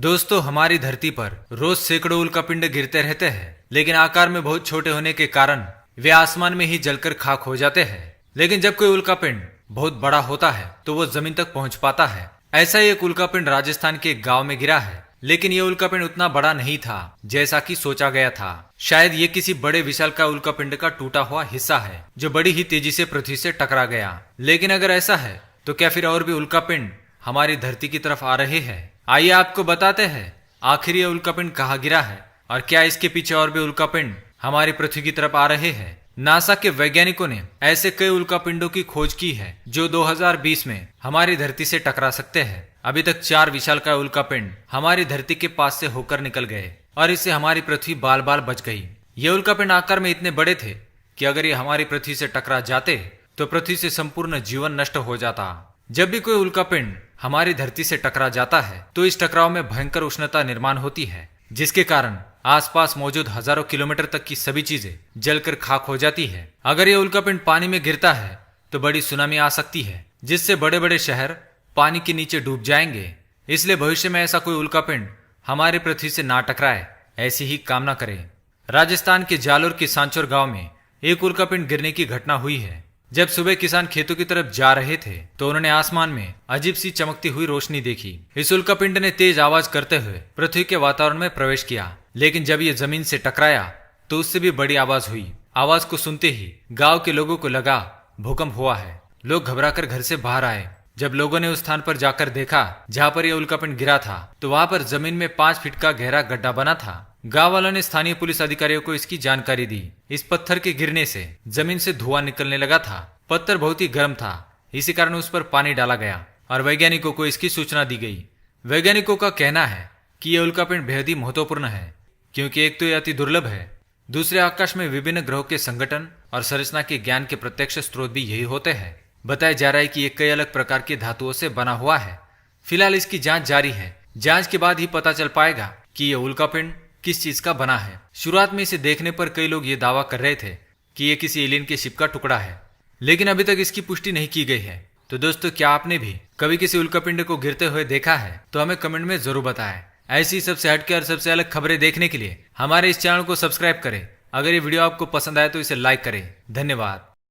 दोस्तों, हमारी धरती पर रोज सैकड़ों उल्कापिंड गिरते रहते हैं, लेकिन आकार में बहुत छोटे होने के कारण वे आसमान में ही जलकर खाक हो जाते हैं। लेकिन जब कोई उल्कापिंड बहुत बड़ा होता है तो वो जमीन तक पहुंच पाता है। ऐसा ही एक उल्कापिंड राजस्थान के एक गांव में गिरा है, लेकिन ये उल्कापिंड उतना बड़ा नहीं था जैसा कि सोचा गया था। शायद ये किसी बड़े विशालकाय उल्कापिंड का टूटा हुआ हिस्सा है जो बड़ी ही तेजी से पृथ्वी से टकरा गया। लेकिन अगर ऐसा है तो क्या फिर और भी उल्कापिंड हमारी धरती की तरफ आ रहे हैं? आइए आपको बताते हैं आखिर ये उल्कापिंड कहाँ गिरा है और क्या इसके पीछे और भी उल्कापिंड हमारी पृथ्वी की तरफ आ रहे हैं। नासा के वैज्ञानिकों ने ऐसे कई उल्कापिंडों की खोज की है जो 2020 में हमारी धरती से टकरा सकते हैं। अभी तक 4 विशालकाय उल्कापिंड हमारी धरती के पास से होकर निकल गए और इससे हमारी पृथ्वी बाल बाल बच गई। ये उल्कापिंड आकार में इतने बड़े थे कि अगर ये हमारी पृथ्वी से टकरा जाते तो पृथ्वी से संपूर्ण जीवन नष्ट हो जाता। जब भी कोई उल्कापिंड हमारी धरती से टकरा जाता है तो इस टकराव में भयंकर उष्णता निर्माण होती है, जिसके कारण आसपास मौजूद हजारों किलोमीटर तक की सभी चीजें जलकर खाक हो जाती है। अगर ये उल्कापिंड पानी में गिरता है तो बड़ी सुनामी आ सकती है, जिससे बड़े बड़े शहर पानी के नीचे डूब जाएंगे। इसलिए भविष्य में ऐसा कोई उल्कापिंड हमारी पृथ्वी से ना टकराए, ऐसी ही कामना करें। राजस्थान के जालोर के सांचौर गांव में एक उल्कापिंड गिरने की घटना हुई है। जब सुबह किसान खेतों की तरफ जा रहे थे तो उन्होंने आसमान में अजीब सी चमकती हुई रोशनी देखी। इस उल्कापिंड ने तेज आवाज करते हुए पृथ्वी के वातावरण में प्रवेश किया, लेकिन जब ये जमीन से टकराया तो उससे भी बड़ी आवाज हुई। आवाज को सुनते ही गांव के लोगों को लगा भूकंप हुआ है। लोग घबराकर घर से बाहर आए। जब लोगों ने उस स्थान पर जाकर देखा जहाँ पर यह उल्कापिंड गिरा था तो वहां पर जमीन में 5 फीट का गहरा गड्ढा बना था। गांव वालों ने स्थानीय पुलिस अधिकारियों को इसकी जानकारी दी। इस पत्थर के गिरने से जमीन से धुआं निकलने लगा था। पत्थर बहुत ही गर्म था, इसी कारण उस पर पानी डाला गया और वैज्ञानिकों को इसकी सूचना दी गई। वैज्ञानिकों का कहना है कि यह उल्कापिंड बेहद ही महत्वपूर्ण है, क्योंकि एक तो यह अति दुर्लभ है, दूसरे आकाश में विभिन्न ग्रहों के संगठन और संरचना के ज्ञान के प्रत्यक्ष स्रोत भी यही होते हैं। बताया जा रहा है कि ये कई अलग प्रकार की धातुओं से बना हुआ है। फिलहाल इसकी जांच जारी है। जांच के बाद ही पता चल पाएगा कि यह उल्कापिंड किस चीज का बना है। शुरुआत में इसे देखने पर कई लोग ये दावा कर रहे थे कि यह किसी एलियन के शिप का टुकड़ा है, लेकिन अभी तक इसकी पुष्टि नहीं की गई है। तो दोस्तों, क्या आपने भी कभी किसी उल्कापिंड को गिरते हुए देखा है? तो हमें कमेंट में जरूर बताएं। ऐसी सबसे हटके और सबसे अलग खबरें देखने के लिए हमारे इस चैनल को सब्सक्राइब करें। अगर ये वीडियो आपको पसंद आए तो इसे लाइक करें। धन्यवाद।